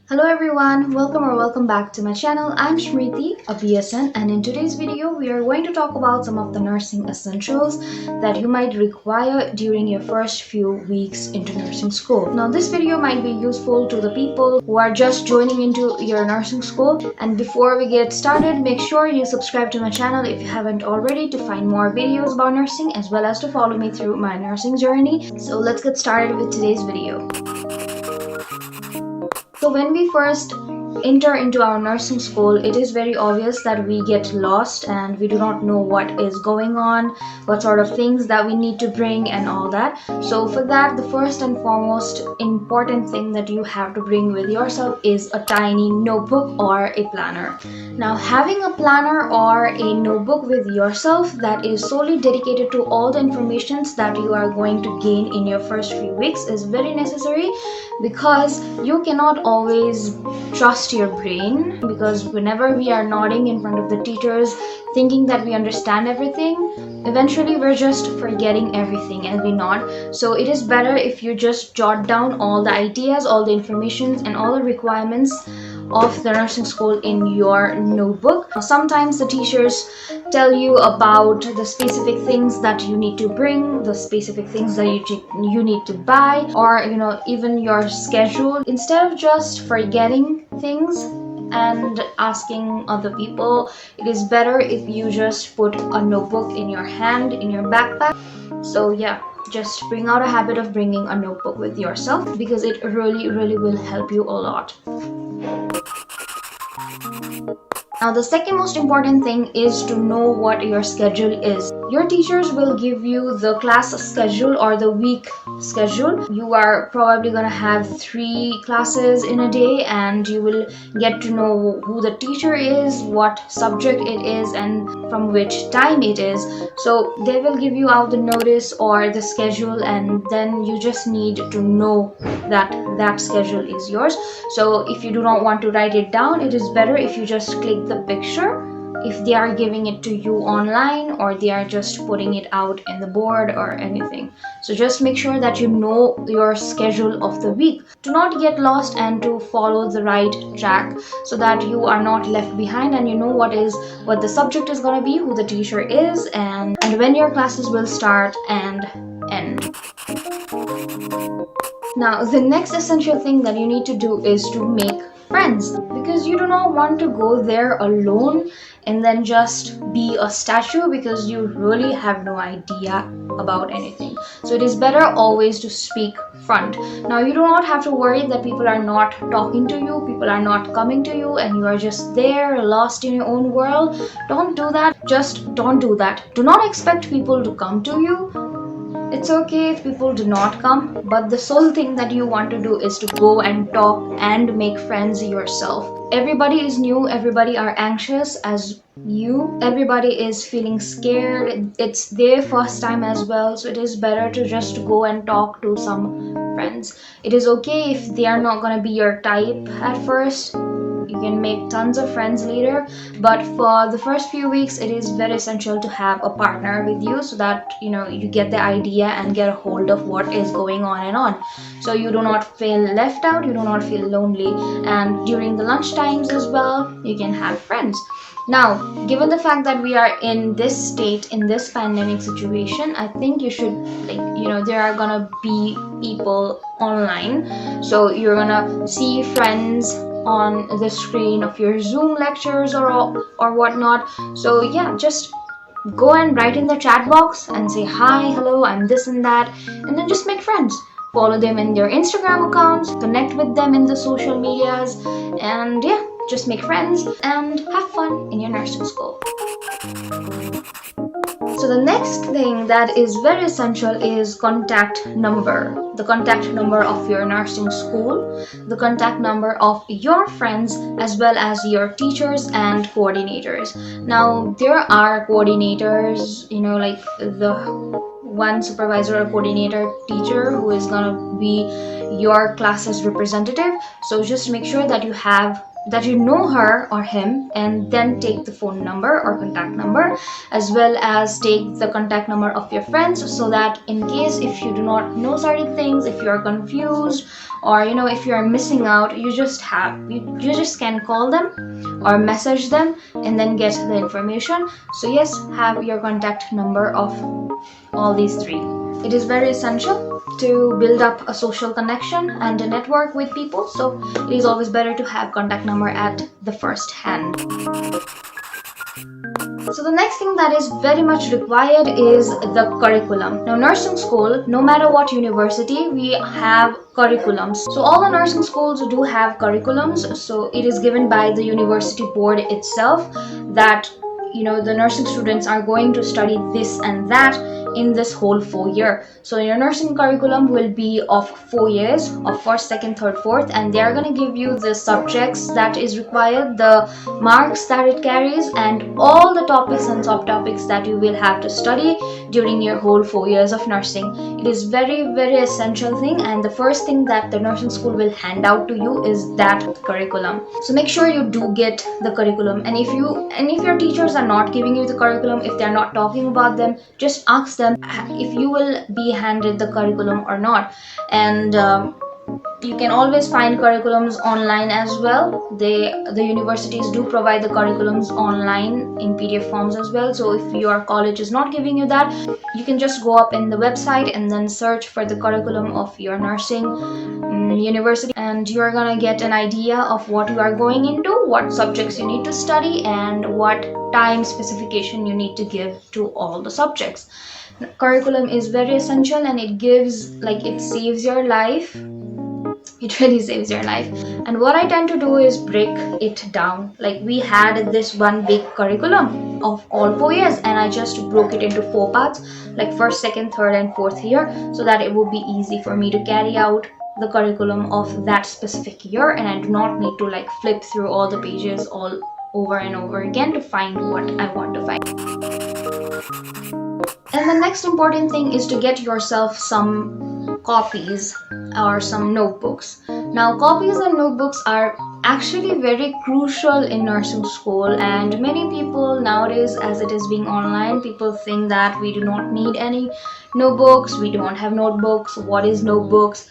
Hello everyone, welcome back to my channel. I'm Shmriti, a BSN, and in today's video we are going to talk about some of the nursing essentials that you might require during your first few weeks into nursing school. Now this video might be useful to the people who are just joining into your nursing school, and before we get started, make sure you subscribe to my channel if you haven't already to find more videos about nursing as well as to follow me through my nursing journey. So let's get started with today's video. So when we first enter into our nursing school, it is very obvious that we get lost and we do not know what is going on, what sort of things that we need to bring and all that. So for that, the first and foremost important thing that you have to bring with yourself is a tiny notebook or a planner. Now having a planner or a notebook with yourself that is solely dedicated to all the informations that you are going to gain in your first few weeks is very necessary, because you cannot always trust your brain, because whenever we are nodding in front of the teachers thinking that we understand everything, eventually we're just forgetting everything and we nod. So it is better if you just jot down all the ideas, all the information and all the requirements of the nursing school in your notebook. Sometimes the teachers tell you about the specific things that you need to bring, the specific things that you need to buy, or even your schedule. Instead of just forgetting things and asking other people, it is better if you just put a notebook in your hand, in your backpack. So yeah, just bring out a habit of bringing a notebook with yourself, because it really will help you a lot. Now the second most important thing is to know what your schedule is. Your teachers will give you the class schedule or the week schedule. You are probably gonna have 3 classes in a day, and you will get to know who the teacher is, what subject it is, and from which time it is. So they will give you out the notice or the schedule, and then you just need to know that that schedule is yours. So if you do not want to write it down, it is better if you just click the picture if they are giving it to you online or they are just putting it out in the board or anything. So just make sure that you know your schedule of the week to not get lost and to follow the right track, so that you are not left behind and you know what the subject is going to be, who the teacher is, and when your classes will start and end. Now the next essential thing that you need to do is to make friends, because you do not want to go there alone and then just be a statue, because you really have no idea about anything. So it is better always to speak front. Now you do not have to worry that people are not talking to you, people are not coming to you, and you are just there lost in your own world. Don't do that. Just don't do that. Do not expect people to come to you. It's okay if people do not come, but the sole thing that you want to do is to go and talk and make friends yourself. Everybody is new, everybody are anxious as you, everybody is feeling scared. It's their first time as well, so it is better to just go and talk to some friends. It is okay if they are not gonna be your type at first. You can make tons of friends later, but for the first few weeks it is very essential to have a partner with you, so that you get the idea and get a hold of what is going on and on, so you do not feel left out, you do not feel lonely. And during the lunch times as well, you can have friends. Now, given the fact that we are in this state, in this pandemic situation, I think you should, there are gonna be people online, so you're gonna see friends on the screen of your Zoom lectures or whatnot. So yeah, just go and write in the chat box and say hi, hello, I'm this and that, and then just make friends. Follow them in their Instagram accounts, connect with them in the social medias, and yeah, just make friends and have fun in your nursing school. So the next thing that is very essential is contact number. The contact number of your nursing school, the contact number of your friends, as well as your teachers and coordinators. Now there are coordinators, like the one supervisor or coordinator teacher who is gonna be your class's representative. So just make sure that you have that you know her or him, and then take the phone number or contact number, as well as take the contact number of your friends, so that in case if you do not know certain things, if you are confused, or if you are missing out, you just can call them or message them and then get the information. So yes, have your contact number of all these three. It is very essential to build up a social connection and a network with people, so it is always better to have contact number at the first hand. So the next thing that is very much required is the curriculum. Now, nursing school, no matter what university, we have curriculums. So all the nursing schools do have curriculums. So it is given by the university board itself that the nursing students are going to study this and that in this whole 4 year. So your nursing curriculum will be of 4 years, of first, second, third, fourth, and they are going to give you the subjects that is required, the marks that it carries, and all the topics and subtopics that you will have to study during your whole 4 years of nursing. It is very, very essential thing, and the first thing that the nursing school will hand out to you is that curriculum. So make sure you do get the curriculum, and if your teachers are not giving you the curriculum, if they are not talking about them, just ask them if you will be handed the curriculum or not. And you can always find curriculums online as well. The universities do provide the curriculums online in PDF forms as well. So if your college is not giving you that, you can just go up in the website and then search for the curriculum of your nursing university, and you're gonna get an idea of what you are going into, what subjects you need to study, and what time specification you need to give to all the subjects. Curriculum is very essential, and it saves your life. It really saves your life. And what I tend to do is break it down. Like, we had this one big curriculum of all 4 years, and I just broke it into 4 parts, like first, second, third, and fourth year, so that it would be easy for me to carry out the curriculum of that specific year, and I do not need to flip through all the pages all over and over again to find what I want to find. And the next important thing is to get yourself some copies or some notebooks. Now, copies and notebooks are actually very crucial in nursing school, and many people nowadays, as it is being online, people think that we do not need any notebooks, we don't have notebooks, what is notebooks?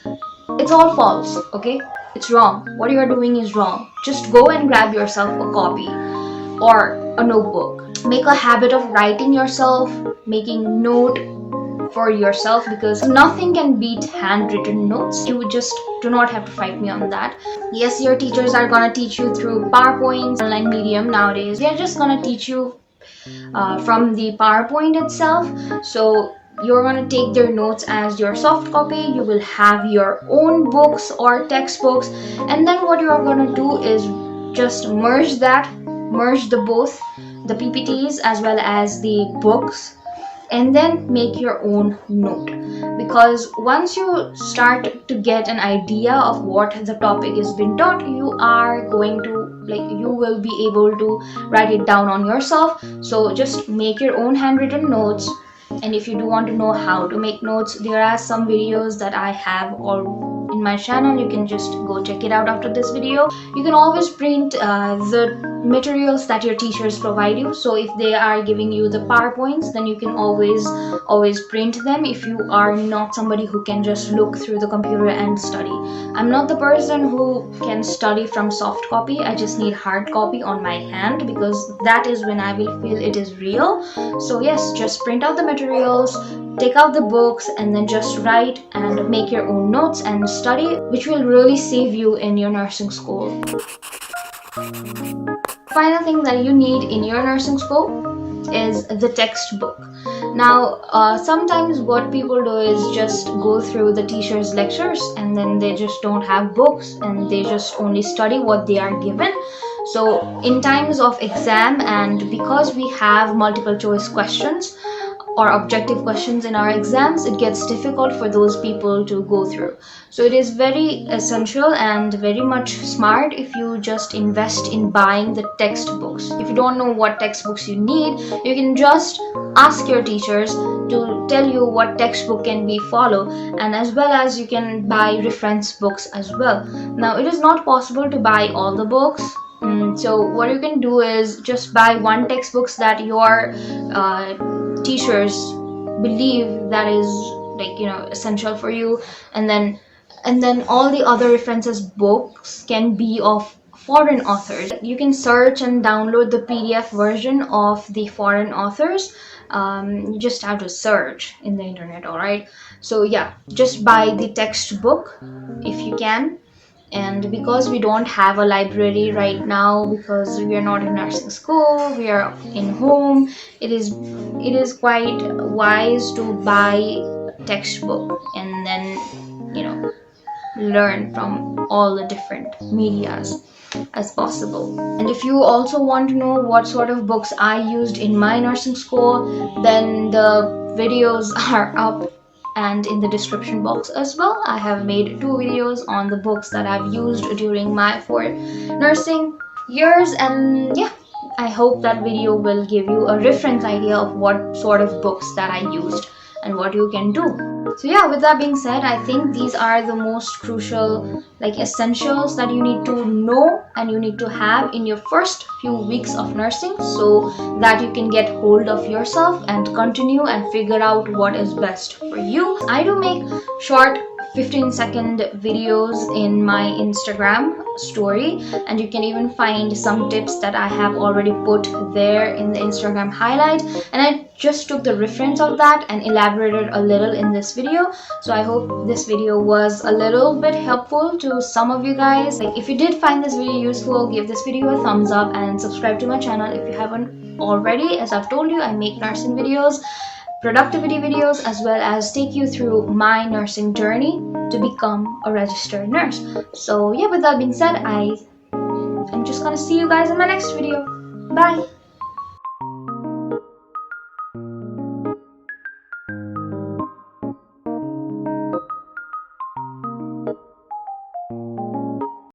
It's all false, okay? It's wrong. What you are doing is wrong. Just go and grab yourself a copy or a notebook. Make a habit of writing yourself, making note for yourself, because nothing can beat handwritten notes. You just do not have to fight me on that. Yes, your teachers are gonna teach you through PowerPoints, online medium nowadays. They're just gonna teach you from the PowerPoint itself. So you're going to take their notes as your soft copy. You will have your own books or textbooks, and then what you are going to do is just merge both the PPTs as well as the books, and then make your own note. Because once you start to get an idea of what the topic is being taught, you will be able to write it down on yourself. So just make your own handwritten notes. And if you do want to know how to make notes, there are some videos that I have all in my channel. You can just go check it out after this video. You can always print the materials that your teachers provide you. So if they are giving you the PowerPoints, then you can always print them if you are not somebody who can just look through the computer and study. I'm not the person who can study from soft copy. I just need hard copy on my hand, because that is when I will feel it is real. So yes, just print out the materials, take out the books, and then just write and make your own notes and study, which will really save you in your nursing school. Final thing that you need in your nursing school is the textbook. Now, sometimes what people do is just go through the teacher's lectures, and then they just don't have books, and they just only study what they are given. So in times of exam, and because we have multiple choice questions, or objective questions in our exams, it gets difficult for those people to go through. So it is very essential and very much smart if you just invest in buying the textbooks. If you don't know what textbooks you need, you can just ask your teachers to tell you what textbook can be followed, and as well as you can buy reference books as well. Now it is not possible to buy all the books. So what you can do is just buy one textbooks that your teachers believe that is, like, essential for you, and then all the other references books can be of foreign authors. You can search and download the PDF version of the foreign authors. You just have to search in the internet. All right, so yeah, just buy the textbook if you can. And because we don't have a library right now, because we are not in nursing school, we are in home, it is quite wise to buy textbook and then learn from all the different medias as possible. And if you also want to know what sort of books I used in my nursing school, then the videos are up and in the description box as well. I have made 2 videos on the books that I've used during my 4 nursing years, and yeah, I hope that video will give you a reference idea of what sort of books that I used and what you can do. So yeah, with that being said, I think these are the most crucial, like, essentials that you need to know and you need to have in your first few weeks of nursing, so that you can get hold of yourself and continue and figure out what is best for you. I do make short 15-second videos in my Instagram story, and you can even find some tips that I have already put there in the Instagram highlight, and I just took the reference of that and elaborated a little in this video. So I hope this video was a little bit helpful to some of you guys. Like, if you did find this video useful, give this video a thumbs up and subscribe to my channel if you haven't already. As I've told you, I make nursing videos, productivity videos, as well as take you through my nursing journey to become a registered nurse. So yeah, with that being said, I'm just gonna see you guys in my next video. Bye.